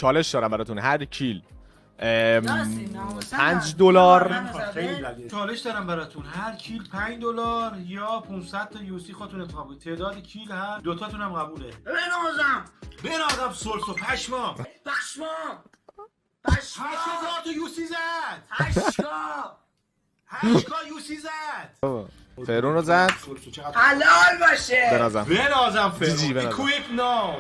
چالش دارم براتون. هر کیل $5 چالش دارم براتون. هر کیل $5 یا 500 تا یوسی خودتون انتخاب کنید. تعداد کیل هم دوتاتون هم قبوله. بنازم سلسو پشما 8000 تا یوسی زد. 8 یوسی زد. فرون رو زد. حلال باشه. بنازم فرون. اکویپ ناو.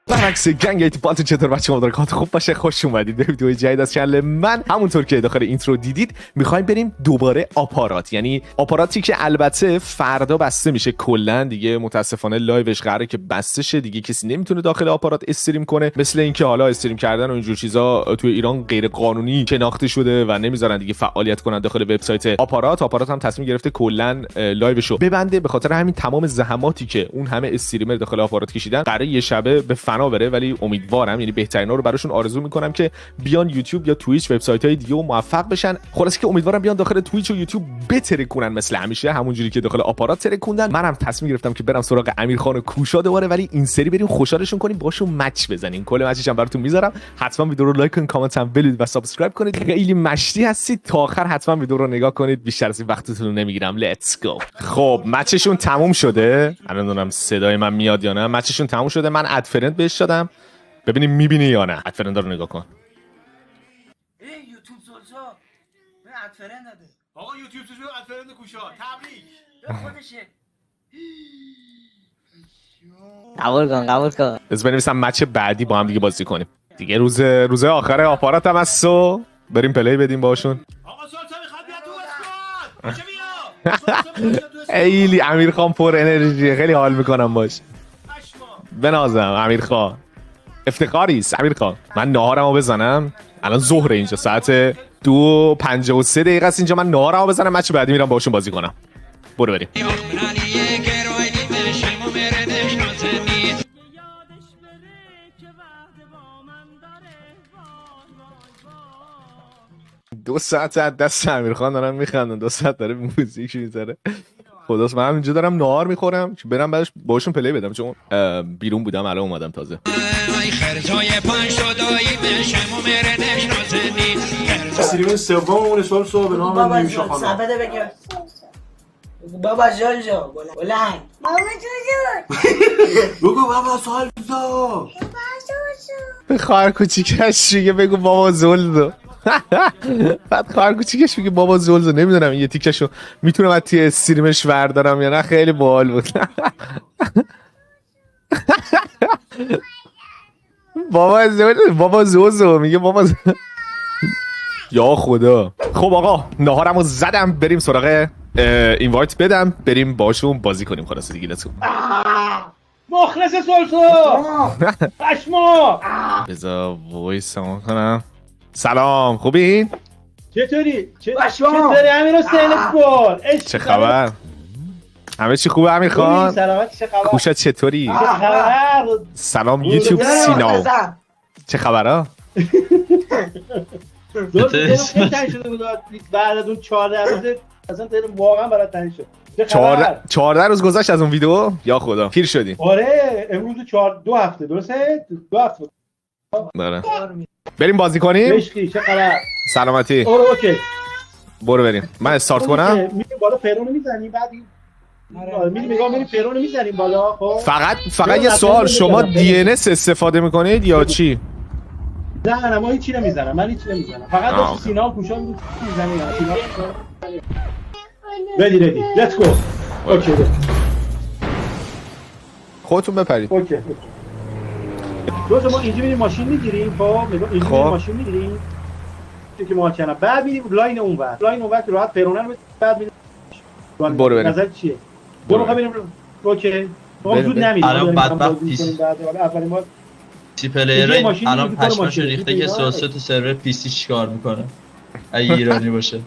برعکس گنگ ایتیپالتون چطور بچه مدارکات خوب باشه؟ خوش اومدید به ویدیو جدید از چنل من. همونطور که داخل اینترو دیدید میخوایم بریم دوباره آپارات، یعنی آپاراتی که البته فردا بسته میشه. کلا دیگه متاسفانه لایوش قراره که بسته شه، دیگه کسی نمیتونه داخل آپارات استریم کنه. مثل اینکه حالا استریم کردن و اینجور چیزا توی ایران غیر قانونی شناخته شده و نمیذارن دیگه فعالیت کنن داخل وبسایت آپارات. آپارات هم تصمیم گرفته کلا لایوشو ببنده. به خاطر همین تمام زحماتی که اون همه استریمر داخل آپارات کشیدن قراره یه شبه به فنا بره، ولی امیدوارم، یعنی بهترینا رو براشون آرزو میکنم که بیان یوتیوب یا توییچ، وبسایت‌های دیگه و موفق بشن. خلاص که امیدوارم بیان داخل توییچ و یوتیوب بترکونن مثل همیشه، همونجوری که داخل آپارات ترکوندن. منم تصمیم گرفتم که برم سراغ امیرخان و کوشا دوباره، ولی این سری بریم خوشحالشون کنیم، باشون مچ بزنیم. کل مچش هم براتون میذارم. حتما ویدیو رو لایک کنید، کامنت هم بدید و سابسکرایب کنید. خیلی مشتی هستید، تا آخر حتما ویدیو رو نگاه کنید. بیشتر از این وقتتون رو نمیگیرم. لیتس گو. خب مچشون تموم شده. الان نمیدونم صدای من میاد یا نه. مچشون تموم شده. من اد فرند بهش دادم، ببینیم میبینی یا نه. اد فرند رو نگاه کن. یوتیوب سلسو به اد فرند داده. آقا یوتیوب سلسو اد فرند کوشا تبریک. به خودشه. قبول کن. از بنویسم مچ بعدی با هم دیگه بازی کنیم. دیگه روز آخر آپارات هم هست و بریم پلی بدیم باشون. آقا سلسو میخواد بیاد تو اسکواد. خیلی امیرخان پر انرژی، خیلی حال میکنم باش. بنازم امیرخان، افتخاری است امیرخان. من ناهارمو بزنم. الان ظهر اینجا ساعت 2:53 است اینجا. من ناهارمو بزنم، مچ بعدی میرم باشون بازی کنم. برو بریم. دو ساعت از دست امیرخان دارم میخندن. 2 ساعت داره موزیک میذاره. خداست من اینجا دارم نهار میخورم که برم بعدش باشون پلی بدم، چون بیرون بودم الان اومدم تازه. استریم سوممون سلسو به نام نیمشا خانم. سبده بگه بابا جلجو بلند. بابا جلجو بگو بابا سلسو. به خواهر کوچیکش میگه بگو بابا زلزو. بعد خواهر کوچیکش میگه بابا زلزو. نمیدونم این یه تیکشو میتونم از توی استریمش بردارم یا نه. خیلی باحال بود. بابا زوزو میگه بابا یا خدا. خب آقا ناهارمو زدم، بریم سراغ اینوایت بدم، بریم باشون بازی کنیم. خلاص دیگه لتون مخلص سلسو پشما. بذار وایس هم کنم. سلام، خوبین؟ چطوری امیر حسین اسپور؟ چه خبر؟ همه چی خوبه امیر خان؟ سلامتی. چه خبر؟ کوشا چطوری؟ سلام یوتیوب سیناو. چه خبره؟ بعد از اون 14 روز اصلا واقعا برات تنگ شد. 14 روز گذشت از اون ویدیو؟ یا خدا پیر شدیم. آره امروز 2 هفته درسته؟ 2 هفته. بله. بریم بازی کنیم؟ مشکی چه خبر؟ سلامتی. اوکی. برو بریم. من استارت کنم. میریم بالا پیرونو میزنیم بعد میریم پیرونو میزنیم بالا. خب فقط یه سوال، شما DNS استفاده میکنید یا چی؟ نه ما هیچی نمیزنم. من هیچی نمیزنم. فقط داشت سینا و کوشا میزنیم. ردی لیتس گو. اوکی خودتون بپرید. اوکی ما اینجا میریم ماشین میگیریم. خب اینجا ماشین میگیریم که ما کنه، بعد میریم لاین اونور که راحت پیرونه رو بعد میریم. برو بریم. نظر چیه؟ برو بریم. اوکی ما زود نمیریم. الان بدبخت اولین بار سی پلیر الان پشماش ریخته که سلسو تو سرور پی سی چیکار میکنه اگه ایرانی باشه.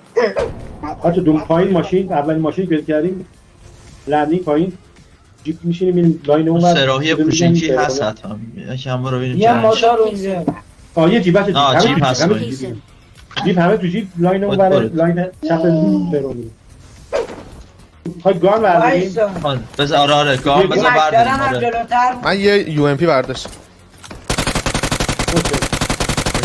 بچه دو پایین ماشین، اولین ماشین که کردیم لندینگ پایین. جیپ میشینیم میریم لاین اون اون ور. سراحی پوشنگی هست حتما یکم برو ببینیم یه چند موتور اونجا. یه جیپ هست. آه، همه جیپ تو هست. همه تو جیپ همه تو جیپ لاین اون ور برو. لاین چپ برو میریم. خواهی گان برداریم. وایسا. بذار آره گام بذار مکدارم برداریم هم آره جلوتر بود. من یه یو ام پی برداشت.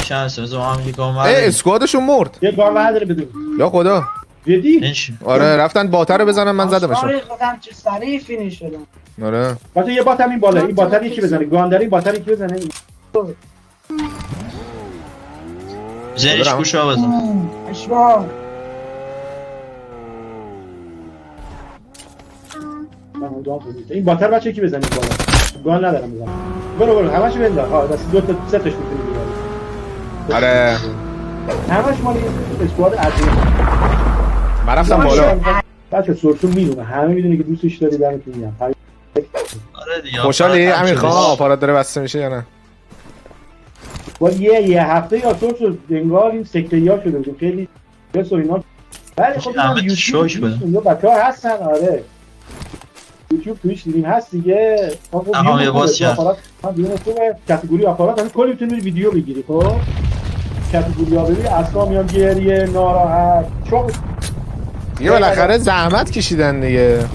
شانس بذار هم یه گام ای برداریم اسکوادشون مرد. یه گان برداره بدون. یا خدا. جدی؟ نشین آره رفتن باتر رو بزنن من زدمشون. آره خودم چه سریع فینیش شدم. آره بچه یه بات هم این بالا. این باتر یکی بزنه. گان داره این باتر یکی بزنه. زنیش برم. گوشا بزن اشباه. این باتر بچه یکی بزنه این بالا. گان ندارم بزنم. برو همش بنداز. ها بس دو تا سه تاش میتونی بیاری. آره همش مال این اسکواد عجیبه. من رفتم بالا. بچه سرسون میدونه همه میدونه که دوستش داری دمتون میگم. آره دیگه خوشحالی آپارات هم امیر که خان بشه. آپارات داره بسته میشه یا نه؟ با یه هفته یا سرسون انگار این سکته‌ها شده بود خیلی بس و اینا. ولی خب همه اینا شوش یوتیوب بده. اونجا بچه‌ها هستن آره. یوتیوب تویش دیدیم هست دیگه. اما یه باز کرد. بیرون خوبه کاتگوری آپارات هم کلی میتونی ویدیو بگیری خب. کاتگوری ها ببین اصلا میان گریه ناراحت چون دیگه بالاخره زحمت کشیدن دیگه.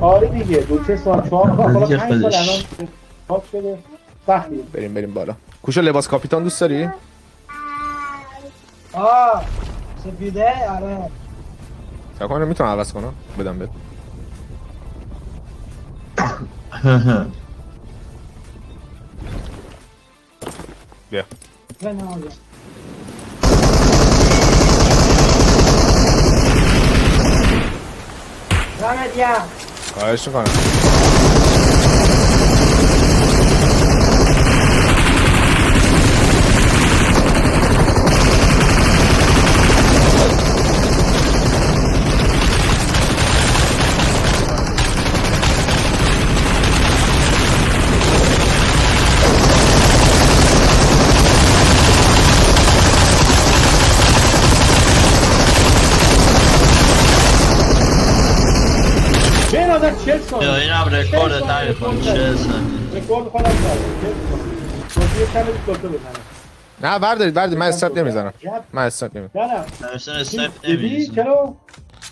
آره دیگه 2-3 سال 4 حالا دیگه 5 سال خودش. الان پاک شده سختیه. بریم بالا. کوشو لباس کاپیتان دوست داری؟ سفیده آره. فکر کنم میتونم عوض کنم بدم بهت. بیا. به نازه. دمت گرم. خواهش میکنم. به نظر 40 سال یا این هم رکورد تایی خود 40 سنی رکورد خودم زدم. یه کمی دوتا بزنم. نه بردارید من استاپ نمیزنم. من استاپ نمیزنم. نه نمیستن استپ دیدی نمیزن چرا؟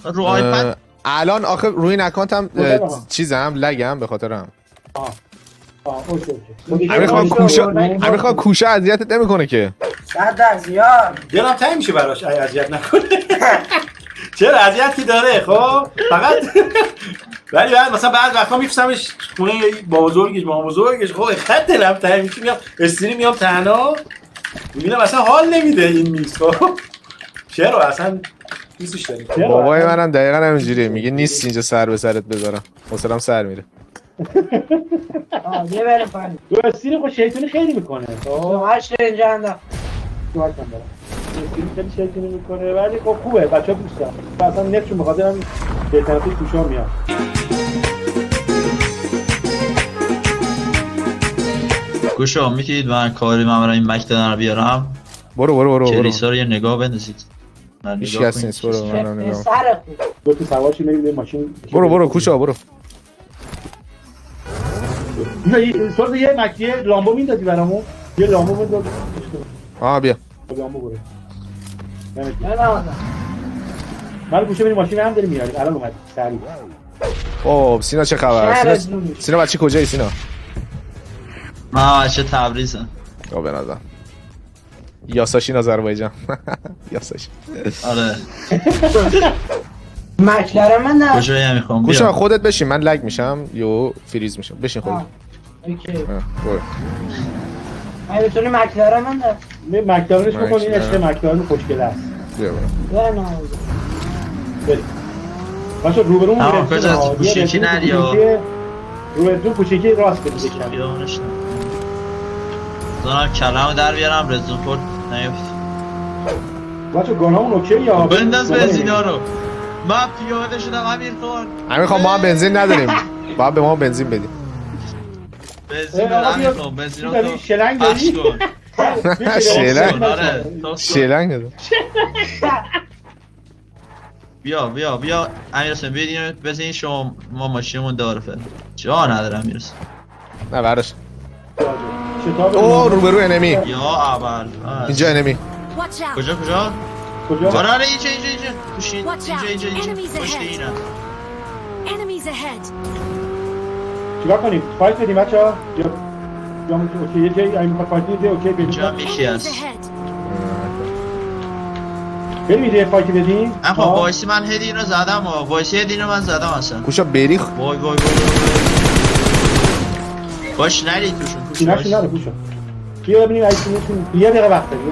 رو آیپد الان آخه روی این اکانتم مدل چیزم لگم به خاطرم. اوکی. امیر خان کوشا اذیتت نمیکنه که. صد زیاد. دلم تنگ میشه براش اذیت نکنه. چرا اذیتی داره خب فقط ولی مثلا بعد وقتا میفهمش خونه با بزرگش خب خط دلم تنگ میشه میام استری میام تنها میبینم اصلا حال نمیده این نیست خب چرا اصلا دوستش داری بابای منم دقیقا همینجوریه میگه نیست اینجا سر به سرت بذارم. حوصله‌ام سر میره. یه بریم پایین. دو استری خود شیطونی خیلی میکنه. تو هشت اینجا انداخت. سوال کن برام. استری خیلی شیطونی میکنه ولی خب خوبه بچه‌ها دوست دارن. اصلا نفسشون بخاطر همین به طرفی کوشا میاد. گوشا میتونید من کاری من برای این مکدن رو بیارم برو کلیسا رو یه نگاه بندازید هیچ کس نیست. برو منم نگاه. سر خوب. دو تا سوارشی میریم یه ماشین. برو کوشا برو. نه سورد یه مکیه لامبو میندازی برامون. یه لامبو بنداز. بیا. لامبو برو. به نازه. من گوشه بریم ماشین هم داریم میاریم. الان اومد سریع. خب سینا چه خبر؟ سینا بچه کجایی سینا؟ من بچه تبریزم به نظر یاساشین آذربایجان. یاساشین آره مکلر من نه. کجایی هم میخوام کوشا بیا خودت بشین من لگ میشم یا فریز میشم. بشین خودت. اوکی. برو. من بتونی مکلر من نه. می مکدارنش بکن این عشق مکدارن خوشگل است. بیا برو. به نازه. بریم. باشه روبرو اما کجا کوچیکی نریا روبرو کوچیکی راست بدید کم. خیابونش نه دارم کلمو در بیارم رزون خورد نیفت بچه گانامون اوکی یا بنداز بنزینا رو من پیاده شدم امیر خان ما هم بنزین نداریم. باید به ما بنزین بدیم. بنزین رو امیر خان بنزین رو تو شلنگ پخش داری؟ کن شلنگ آره شلنگ دادم. بیا امیر حسین بیاین بزنین شما ما ماشینمون داره فعلا جا ندارم میرسه نه براش شتاب اوه روبرو انمی یا اول اینجا انمی Watch out! کجا کجا؟ آره اینجا پوشین Watch out. اینجا Enemies پشت ahead. اینه Enemies ahead! چیکار کنیم؟ فایت بدیم بچه‌ها؟ یا اوکی یه جایی اگه می‌خواد فایت بدیم اوکی اینجا بدیم. یکی Enemies هست ahead! بریم یه فایت بدیم. اما وایسی من هدی اینو زدم وایسی هدی اینو من زدم اصلا کوشا بری وای باش نری توشون ایناشو نره پوشا. بیا ببینیم اگه میتونیم یه دقیقه وقت داریم.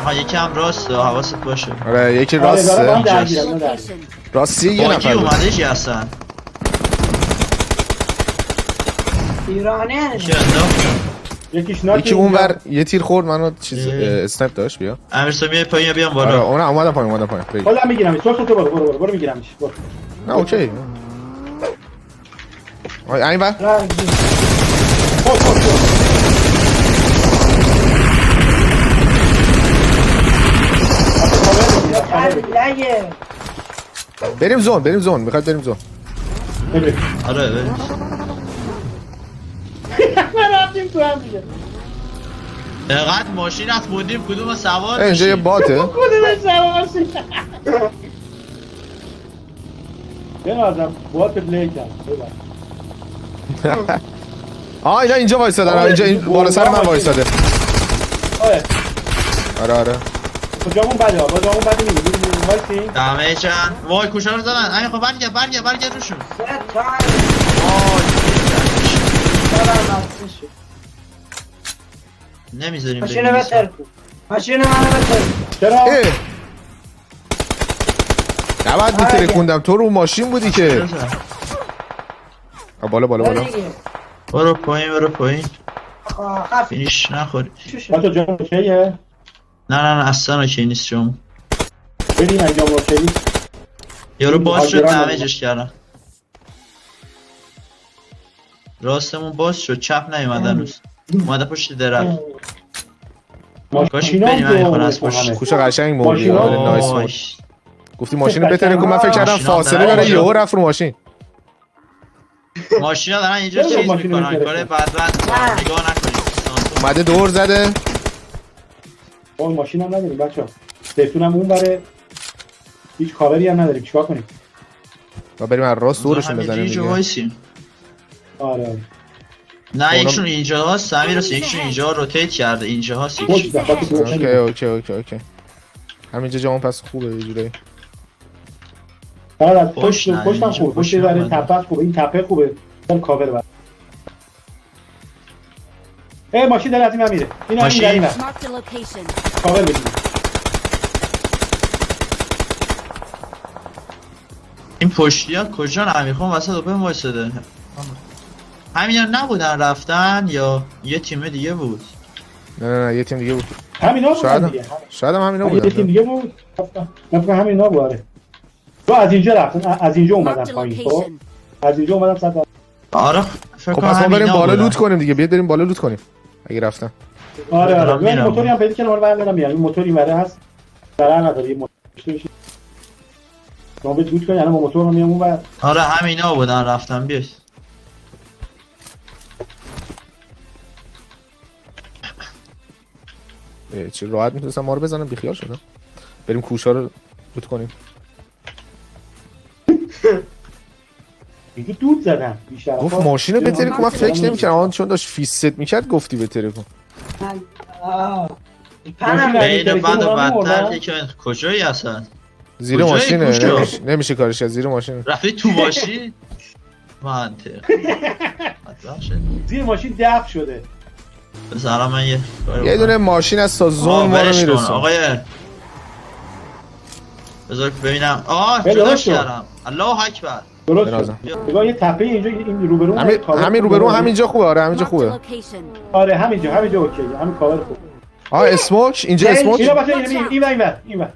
ها یکم راست حواست باشه آره یکی آره، راست دارم Marked a درگیرم، نه درگیر. location. راستی یه باگی نفر بود. اومده چی هستن ایرانی چی انداختن یکیش ناک یکی اونور یه تیر خورد منو چیز اسنپ داشت بیا امیر سا میای پایین بیام آره بالا اون اومدم پایین بگی. خودم میگیرم تو برو میگیرمش برو. نه اوکی آی این بر خود. لگه بریم زون میخواد بریم زون آره بریم رفتیم تو هم دیگه. اینقدر ماشین از بودیم کدوم سوار اینجا یه باته کدوم سوارسی؟ بنازم بوات پلی کرد. اینا اینجا وایسادن اینجا این بالا سر من وایساده آره کجامون بده با جامون بده میگیم وایسی دمه چند وای کوشا رو زدن امیر خب برگرد روشون سه تایم وای دارم نفسشو نمیذاریم ماشینو بتر کن ماشینو منو بتر چرا؟ نباید میترکوندم تو رو ماشین بودی که بالا برو پایین خب فینیش نخوری بچه جامون اوکیه؟ نه اصلا اوکی نیست شما بریم اگه جامون اوکی یارو باز شد حاضران دمیجش کردم راستمون باز شد چپ نیومدن روز اومده پشت درک کاش بریم همین خونه از پشت کوچه قشنگ موردی ماشینا- آره نایس بود. گفتی ماشین بتره که من فکر کردم ماشینا فاصله دارن. داره یهو رفت رو ماشین ماشینا دارن اینجا چرا چیز ماشین میکنن نمی‌تونه کار بره؟ بدبخت نگاه نکنید اومده دور زده اون ماشین هم نداریم بچه ها سیفتون هم اون بره هیچ کاوری هم نداریم چیکار کنیم و بریم از راست دورشون بزنیم اینجا دیگه وایسیم آره نه یکشون اینجا هست امیر حسین یکشون اینجا روتیت کرده اینجا هست خوش یکشون دفعاتی اوکی همینجا جامون پس خوبه یه جوری آره خوش نه، پشتم اینجا خوبه خوش پشت داره اومده. تپه خوبه این تپه خوبه اون کاور بره ماشین داره از این هم میره این هم ماشین؟ این هم Marked a location. کاور بدیم این پشتی ها کجا امیر خان وسط اوپن وایساده همینا نبودن رفتن یا یه تیم دیگه بود نه یه تیم دیگه بود همینا بودن شاید دیگه شاید هم همینا یه تیم بودن دیگه بود من فکر همینا بود آره تو از اینجا رفتن از اینجا Marked اومدن a پایین خب location. از اینجا اومدم صد آره فکر خب کنم پس ما بریم همینا بالا بودن. لوت کنیم دیگه بیاد بریم بالا لوت کنیم اگه رفتن آره دارم من میرم. موتوری هم پیدا کردم رو برمی‌دارم میام این موتوری مره هست ضرر نداره یه موتور بشه ما به دود کنیم الان با موتور رو میام اون بعد آره همینا بودن رفتن بیاد چه راحت میتونستم ما رو بزنم بیخیال شدم بریم کوشا رو لوت کنیم دیگه دود زدن بیشتر گفت ماشین رو بتره کن من فکر نمی‌کردم آن چون داشت فیست میکرد گفتی بتره کن پنم بین تلفن بد و رو هم بدتر می‌بردن. که کجایی هستن زیر کجای ماشینه کوشا؟ نمیشه کارش کرد زیر ماشین رفتی تو باشی منطق مطرح شد. زیر ماشین دفع شده بذارم من یه کاری یه بکنم. دونه ماشین از تا زون آه، ما رو ولش کن. میرسون آقای بذار ببینم بله، جداش درست شد. کردم الله اکبر درست بنازم. شد نگاه یه تپه اینجا این روبرو همین روبرو همینجا خوبه آره همینجا Marked a خوبه location. آره همینجا اوکی همین کاور خوب اسموک اینجا اسموک اینا بچه این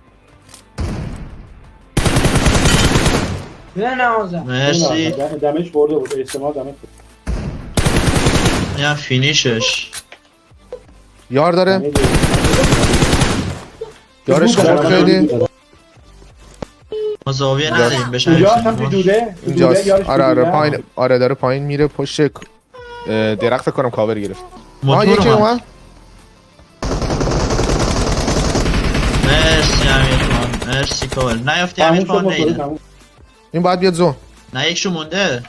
نه نوازم مرسی دمش برده بود استعمال دمش این فینیشش یار داره یارش بود خورد دارم. خیلی. ما زاویه نداریم بشه اونجا هم دوده اینجاست. یارش آره دوده. پایین. آره داره پایین میره پشت درخت. فکر کنم کاور گرفت. موتور یکی اومد. اومد. مرسی امیر خان مرسی کامل نیافتی تموم امیر شد خان موتور، نیده تموم. این باید بیاد زون. نه یکشو مونده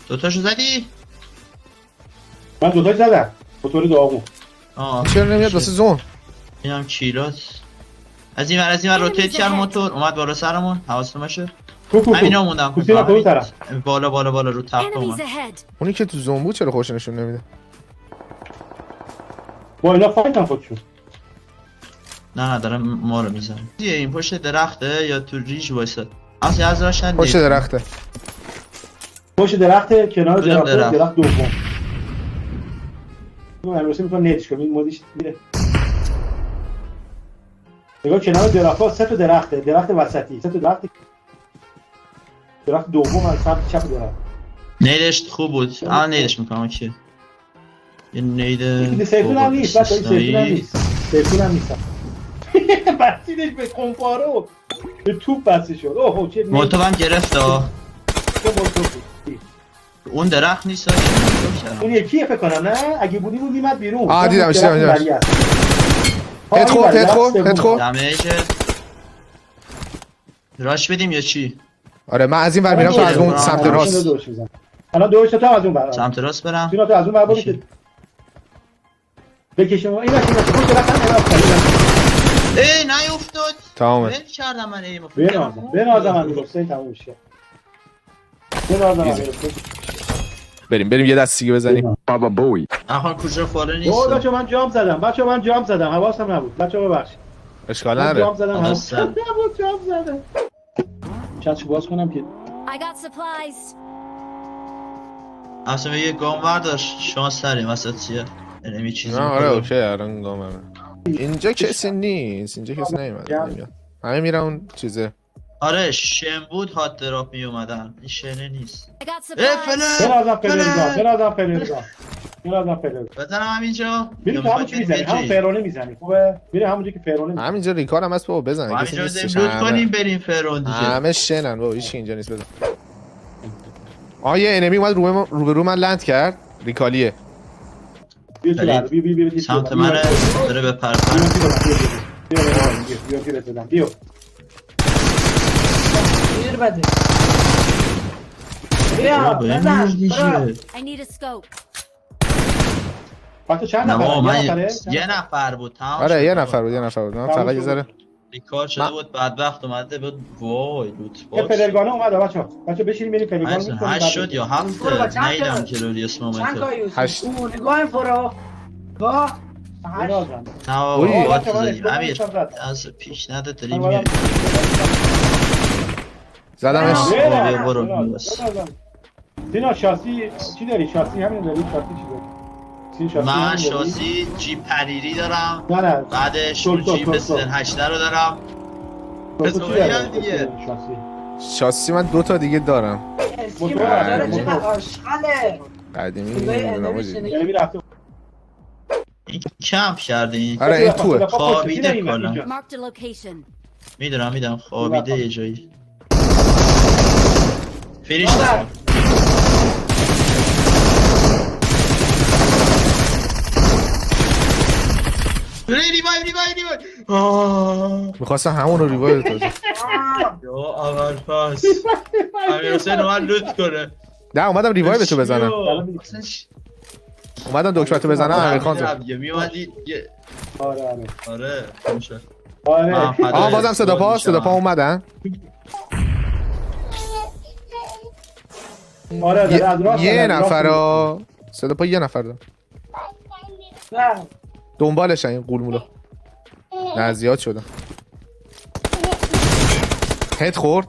دوتاشو زدی؟ من دوتاش زدم موتور داغون. آه چرا نمیاد واسه زون؟ اینم کیلات از این ور روتیت کرد موتور اومد بالا سرمون حواستون باشه کو همینا موندم کوسینا کدوم طرف؟ بالا رو تخت Enemies اومد ahead. اونی که تو زون بود چرا خوش نشون نمیده؟ با اینا فایتن خودشون. نه دارم ما رو میزنه این پشت درخته یا تو ریج وایساد اصلا از راش ندید پشت درخته. پشت درخت کنار کدوم درخت؟ درخت دوم. اون امروزی میتونه نیتش کنه این مودیش میره. نگاه کنار درخت‌ها سه تا درخته، درخت وسطی، سه تا درخت دوم از سمت چپ درخت. نیدش خوب بود الان نیدش میکنم اوکی یه نید این سیفون هم نیست، بچه این سیفون هم نیست. سیفون هم نیست. بسیدش به کمپارو به توپ بسته شد. اوه چه موتو هم گرفت ها چه موتور بود. اون درخت نیست اون یکیه فکر کنم نه اگه بودی بود میمد بیرون. آه دیدمش دیدمش. هد خورد. دمیج راش بدیم یا چی؟ آره من از این ور میرم تو از اون سمت راست. الان دوش تو از اون بر. سمت راست برم تو از اون بر برو که بکشم این وقتی پشت درخت ای نیافتاد تمامه. ول کردم من ایمو بنازم من میگفتم تموم شه. بریم یه دست دیگه بزنیم. بابا بوی. آخه کجا فاله نیست اوه بچه من جامپ زدم حواسم نبود بچه ببخشید اشکال من نداره. جامپ زدم حواسم. حواسم نبود جامپ زدم چتشو باز کنم که I got supplies. اصلا یه گام برداشت شانس داریم وسط چیه یعنی چیزی نه آره اوکی الان گامم. اینجا کسی نیست. اینجا کسی نمیاد. همه میرن اون چیزه. آره شن بود هات دراپ می اومدن این شنه نیست I got ای supplies. بنازم فلر بزنم همینجا میری تو همون چی میزنی همون فرونه میزنی خوبه میری همونجا که فرونه میزنی همینجا ریکار هم هست بابا بزن. کسی همینجا نیستش. بزنیم لوت کنیم بریم فرون دیگه همه شنن بابا هیچ اینجا نیست. بزن. یه انمی اومد روبرو من لند کرد. ریکالیه. بیا تو لحظه بیا سمت منه داره به پرپر بیا گیر بده بیا بیا به بزن این دیگه I need a scope. بچه چند نه بابا من نفره؟ یه نفر بود تمام آره یه نفر بود. من فقط یه ذره ریکارد شده بود بعد وقت اومده بود وای لوت یه باکس فلرگانه اومده بچه بشینیم بریم فلرگانه اصلا می‌کنیم. 8 شد یا 7 برو با چند نیدم تا؟ که روی اسم چند اومده کایوس هشت. اون نگاه فرو با بنازم. نه اوی. بابا بچه من زدیم اشتباه امیر نیستم زد. از پیش نده داریم من میاری زدمش. بیا برو سینا شاسی چی داری؟ شاسی همین داری؟ شاسی چی داری؟ سین شاسی من همین داری؟ شاسی جیپ پریری دارم نه بعدش تول، تول، جیپ تول، تول. سن 8 رو دارم شاسی چی داری؟ دیگه. شاسی شاسی من 2 تا دیگه دارم. اسکی موتور مادر موتور. چقدر آشغاله قدیمی صدای نمیدونم انرژی آجی. شنیدی؟ یعنی رفته این کمپ کرده این آره این توه. خوابیده کلا. Marked a location. میدونم خوابیده یه جایی فریش دارم ریوای میخواستم همون رو ریوایو بده. یا اول پس امیر حسین اومد لوت کنه نه اومدم ریوایو به تو بزنم. اومدم دکتر بزنم امیر خان زد. یه میومدی یه آره آها بازم صدا پا اومدن. آره از راست یه نفر صدا پا یه نفر دارم. نه دنبالشن این قولمولا. نه زیاد شدن. هد خورد.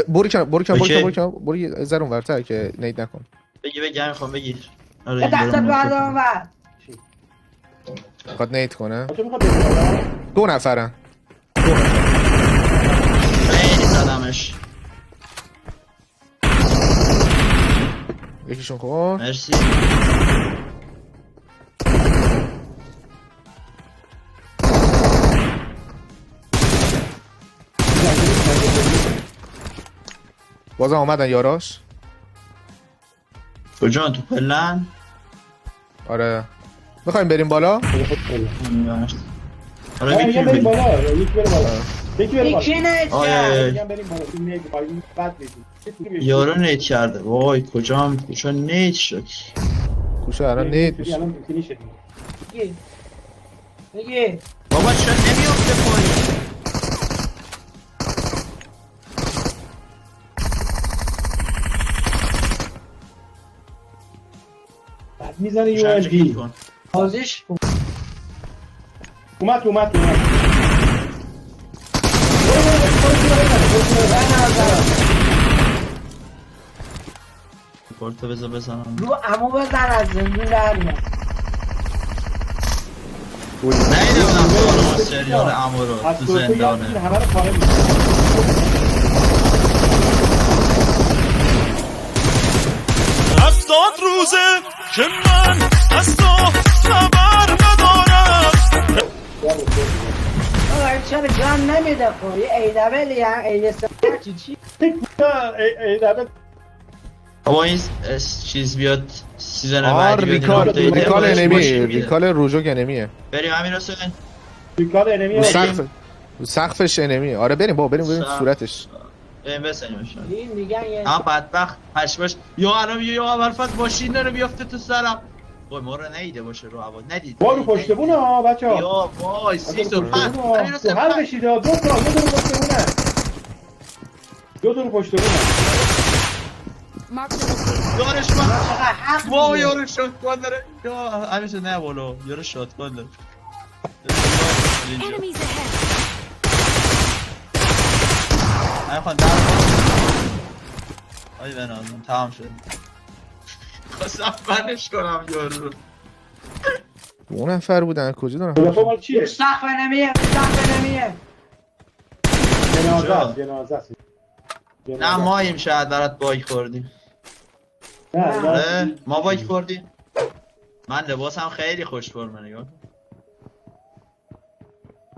برو یه ذره اونورتر که نید نکن. بگی میخوام بگیر یه دست بعد آمد میخواد نید کنه. بچه میخواد بزنم 2 نفرن. خیلی زدمش یکیشون خورد. مرسی بازم اومدن یاراش. کجا تو پلن؟ آره میخوایم بریم بالا. آره میگم میتونیم بریم بریم. بالا، یکی بره بالا. یکی بره بالا. یکی نیست آره. کرد. میگم بریم بالا. تو نیت پایین بعد میگیم. یارو نیت کرده. وای کجا نیت شد. کوشه الان نیت میشه. الان فینیش شد. یکی بابا چرا نمیافته پایین؟ بعد میزنه یو ال شارژ دی. کن. بازیش کن. اومد. پورتو بزنم. رو عمو بزن از زندون در میاد. نیده بودم تو سریال امو رو از تو تو زندانه. همه رو کامل می‌کنه. هفتاد روزه که من از تو خبر ندارم. آقا چرا جان نمیده خب یه ایدبلی هم ایدسه چی ای دبل بابا این چیز بیاد سیزن آه بعدی بیاد ریکال این آپدیت ریکال بهش انمی ماشین میده. ریکال روژوک انمیه. بریم همین حسین. ریکال انمی رو سقف رو سقفش انمیه. آره بریم بابا بریم سقف. صورتش. بریم بزنیمش. این میگن یه اما بدبخت پشماش یا الان میگه یا ابرفت ماشین داره بیافته تو سرم. وای ما رو نیده باشه رو هوا ندید. با رو پشت بونه ها بچه‌ها. یا وای سی تو پس همین تو حسین هر پس. بشید دو تا پشت بونه. دو تا پشت بونه. Mark the location. یارش من حق وای میگه. یارو شاتگان داره. یا همیشه نه بالا یارو شاتگان داره. Enemies ahead. همین خواهد در آی بنازم تمام شد. خواستم بنش کنم یارو رو. دو نفر بودن کجا دارن؟ تلفن مال چیه؟ سقف نمیه جنازه است. نه ماییم شاید برات باگ خوردیم. آره ما باگ خوردیم. من لباسم خیلی خوش فرمه نگاه کن.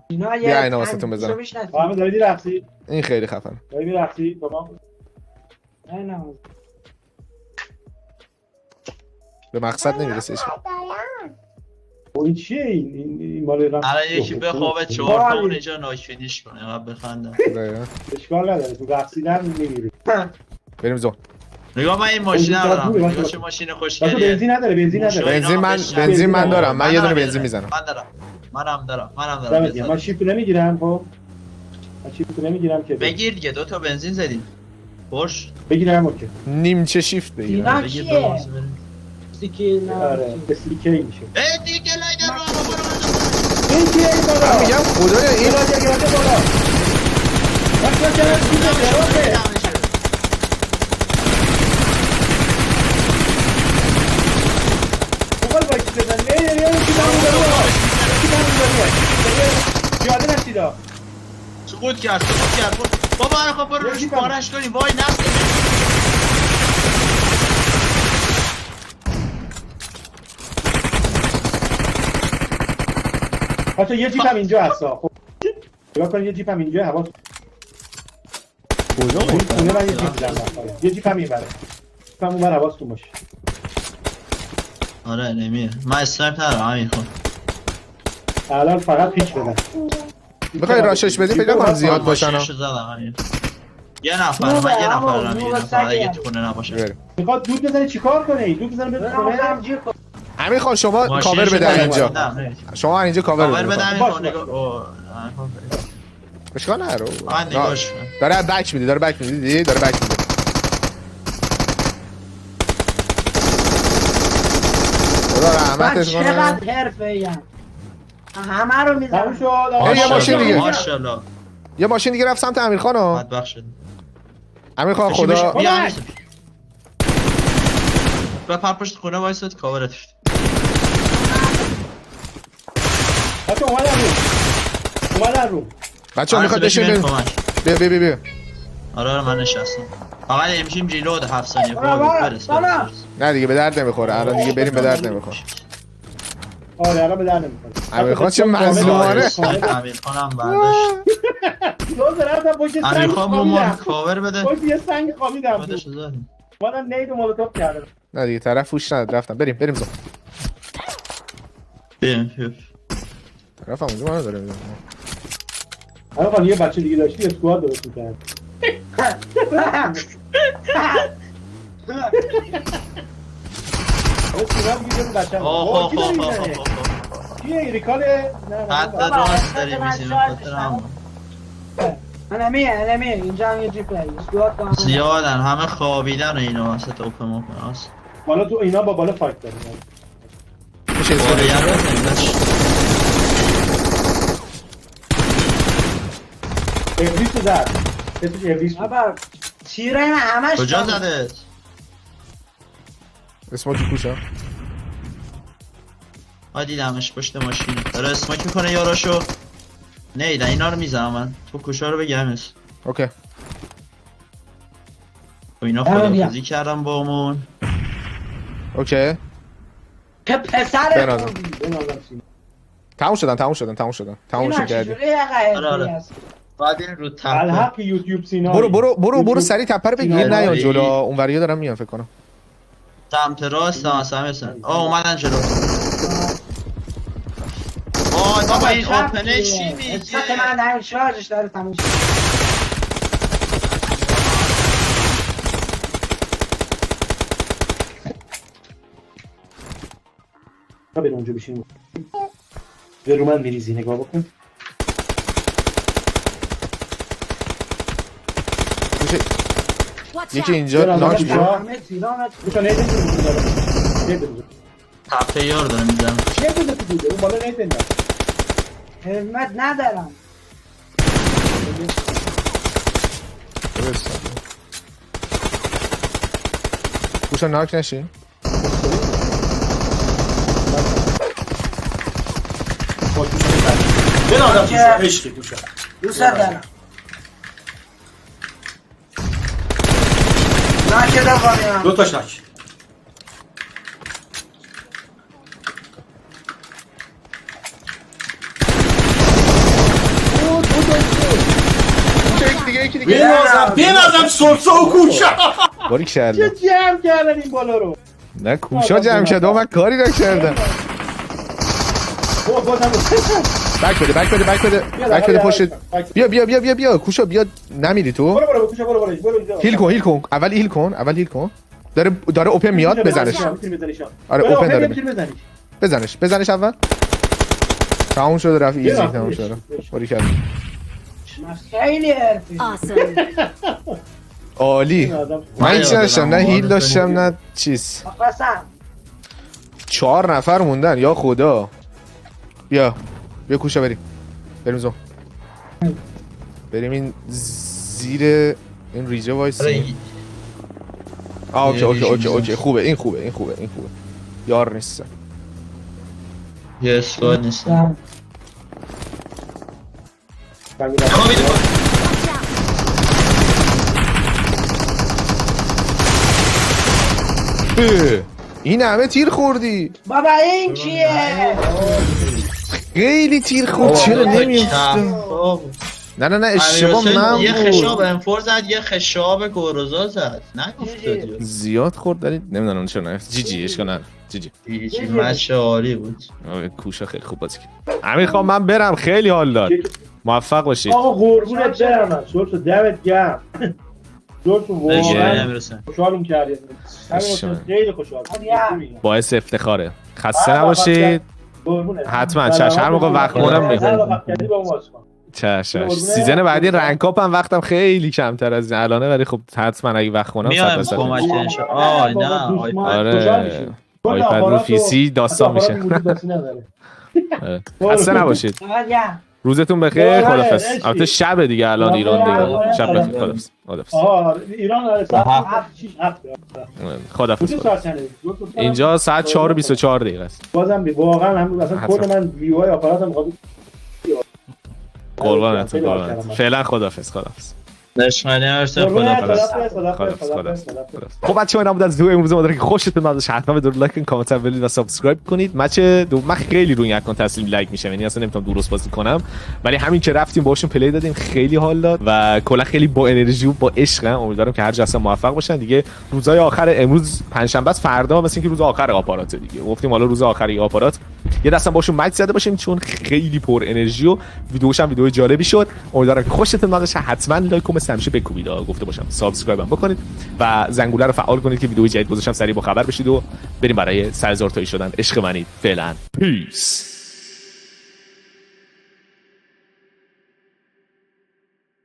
اینا بیا اینا واسهتون بزنم. همه داری رقصی؟ این خیلی خفنه. داری رقصی با ما؟ به مقصد نمیرسه هیچ وقت. این چیه این مال رقص؟ الان یکی بخوابه 4 تا اون اینجا ناکفینیش کنه اینقدر بخندم. دقیقاً. اشکال نداره تو رقصیدن میمیری. بریم زون. نگاه من این ماشین اون ندارم. خوبه، نگاه باشه. چه ماشین بچه خوشگلیه. بنزین نداره بنزین من دارم. من یه دونه بنزین میزنم. منم دارم. من شیپ نمیگیرم خب. من شیپ نمیگیرم که بگیر دیگه 2 تا بنزین زدیم. خوش. بگیرم اوکی. نیمچه شیفت بگیرم. اینا بگیر چیه؟ بباز بریم. آره به سیکی میشه. ای دیگه لایدر رو برو. این چیه این من بالا؟ میگم خدای این این راجع گرده بالا. بچه چرا چیزه دراته؟ بقول باید بزن. نه کی دارم دارم. کی دارم دارم. پیاده نشیدا. سقوط کرد. بابا خب برو روش بارش کنیم. وای نفت. بچه یه جیپ هم اینجا هستا. خب نگاه کن یه جیپ هم اینجا حواس. کجا این بود؟ خونه من یه جیپ دیدم. یه جیپ هم میبره. جیپ هم اونور حواستون باشه. آره نمیه. من اسنایپ ندارم همین خب. الان فقط پیچ بدن. میخوای راشش بدی فکر کنم زیاد باشن. ماشینشو زدم همین. یه نفر من یه نفرم یه نفر اگه تو خونه نباشه. بریم. میخواد دود بزنه چیکار کنه؟ دود بزنه به خونه. همین خان شما ماشینشو کاور بده زدم. اینجا. نه، شما اینجا کاور کاور بده بده. همین باش، خب باش. نگاه. اوه اشکال نداره. من نگاش کن. داره بک میده دیدی داره بک میده. خدا رحمتش کنه. چقدر حرفه‌ای ام. همه رو تموم میزنم شد. یه ماشین دیگه. ماشاءالله. یه ماشین دیگه رفت سمت امیرخان ها. بدبخت شد. امیرخان خدا بیا همین. بپر پشت خونه وایساد کاورت شد. بچه اومدن رو. بچه‌ها میخواد بشین بیا. آره من نشستم. فقط امشیم جیلود 7 ثانیه برس. نه دیگه به درد نمیخوره. الان دیگه بریم به درد نمیخوره. آره الان به در نمیخوره. امیرخان چه مظلومانه. امیرخانم برداشت. دوست رفتم پشت سنگ امیرخان رو خوابیدم. کاور بده. پشت یه سنگ خوابیدم. خودش رو داریم. منم نید و مولوتوف کردم. نه دیگه طرف فوش نداد رفتم. بریم زون. بریم. طرف هم اونجا منو داره میزنه. الان یه بچه دیگه داشتی اسکواد درست می‌کرد. آه کیه ریکاله؟ خط راست داری میزیم خاطر همون انمی اینجا هم یه جیپ لایی اسکوات کنم زیادن همه خوابیدن و اینا وسط اوپن موپن هست. بالا تو اینا با بالا فایت داریم. میشه اسکواد بالا یه بزنیم. ابلیس رو زد. اسمش ابلیس بود. بابا تیره این همش کجا زده؟ اسموکی کوشا. دیدمش پشت ماشین داره اسماک میکنه یاراشو. نیدن اینا رو میزنم من. تو کوشا رو بگمش. اوکی. و اینا خدافزی کردم با همون. اوکی. که پسر بنازم. خوبی تموم شدن. تمومشون کردی. آره. بعد این رو تپه الحق یوتیوب سینا. برو سری تپه رو بگیر نیان جلو. اونوریا دارن میان فکر کنم. سمت راست هم اصلا مثلا اومدن جلو. وای بابا این اوپنه چی میگه؟ اسمت من همین شارژش داره تموم شد. بریم اونجا بشیم. به رو من میریزی نگاه بکن. یکی اینجا ناک میشه. میشه نیده تپه یار داره میزنم. چیه بوده تو بوده؟ اون بالا نیده نه. حرمت ندارم. کوشا ناک نشی. بین آدم توشه عشقی توشه دوست دارم. ناکه دارم. دو تاش ناک. یکی دیگه بینازم سلسه و کوشا. باری چه کردم. جمع کردن این بالا رو. نه کوشا جمع شد من کاری نکردم. بک بده پشت. بیا کوشا بیا نمیری تو. برو کوشا برو. هیل کن اول هیل کن. داره اوپن میاد بزنش. آره اوپن داره. بزنش اول. تموم شد رفت ایزی تموم شد. باری کردم. خیلی حرفی. عالی. من هیچ نداشتم نه هیل داشتم نه چیز. قسم 4 نفر موندن یا خدا. بیا کوشا بریم زون. بریم این زیر این ریجه وایسی. اوکی خوبه این خوبه یار نیستم. یه اسکواد نیستم. این همه تیر خوردی. بابا این چیه؟ خیلی تیر خورد چرا نمیفته؟ نه اشتباه من بود. یه خشاب انفور زد یه خشاب گوروزا زد نگفت زیاد خورد ولی نمیدونم چرا نفت. جی اشکال نداره. جی مچ عالی بود. کوشا خیلی خوب بازی کرد. امیرخان من برم خیلی حال داد. موفق باشید. آقا قربونت برم. سورس دمت گرم. سورس واقعا خوشحالم کردید. خیلی خوشحال. باعث افتخاره. خسته نباشید. حتما هر موقع وقت مونم میگم. چشم. سیزن بعدی رنگ کاپ هم وقتم خیلی کمتر از الانه ولی خب حتما اگه وقت مونم 100% کمک آره آیپد رو پیسی داستان میشه. خسته نباشید. روزتون بخیر. خدافظ. البته شب دیگه الان ایران دیگه. شب بخیر. خدافظ. ایران خدافظ. اینجا ساعت 4:24 است. بازم واقعا همون اصلا کل من ویوهای آپاراتم قربانتون. فعلا خدافظ. نشمنی هرسن خب بچه‌ها اینا بود از ویدیو امروز ما. که خوشتون اومد حتما بدون لایک کن، کامنت بدید و سابسکرایب کنید. مچ دوم خیلی روی این اکانت تسلیم لایک میشم، یعنی اصلا نمیتونم درست بازی کنم، ولی همین که رفتیم باهاشون پلی دادیم خیلی حال داد و کلا خیلی با انرژی و با عشق. امیدوارم که هر جا هستن موفق باشن دیگه. روزهای آخر امروز پنجشنبه است، فردا مثل اینکه روز آخر آپارات دیگه. گفتیم حالا روز آخری آپارات یه دستم باشون مچ زده باشیم چون خیلی پر انرژی و ویدیوش هم ویدیو جالبی شد. امیدوارم که خوشتون اومد. حتما لایک و همیشه بکوبید، گفته باشم سابسکرایب هم بکنید و زنگوله رو فعال کنید که ویدیو جدید گذاشتم سریع با خبر بشید و بریم برای 100,000 تایی شدن. عشق منید. فعلا پیس.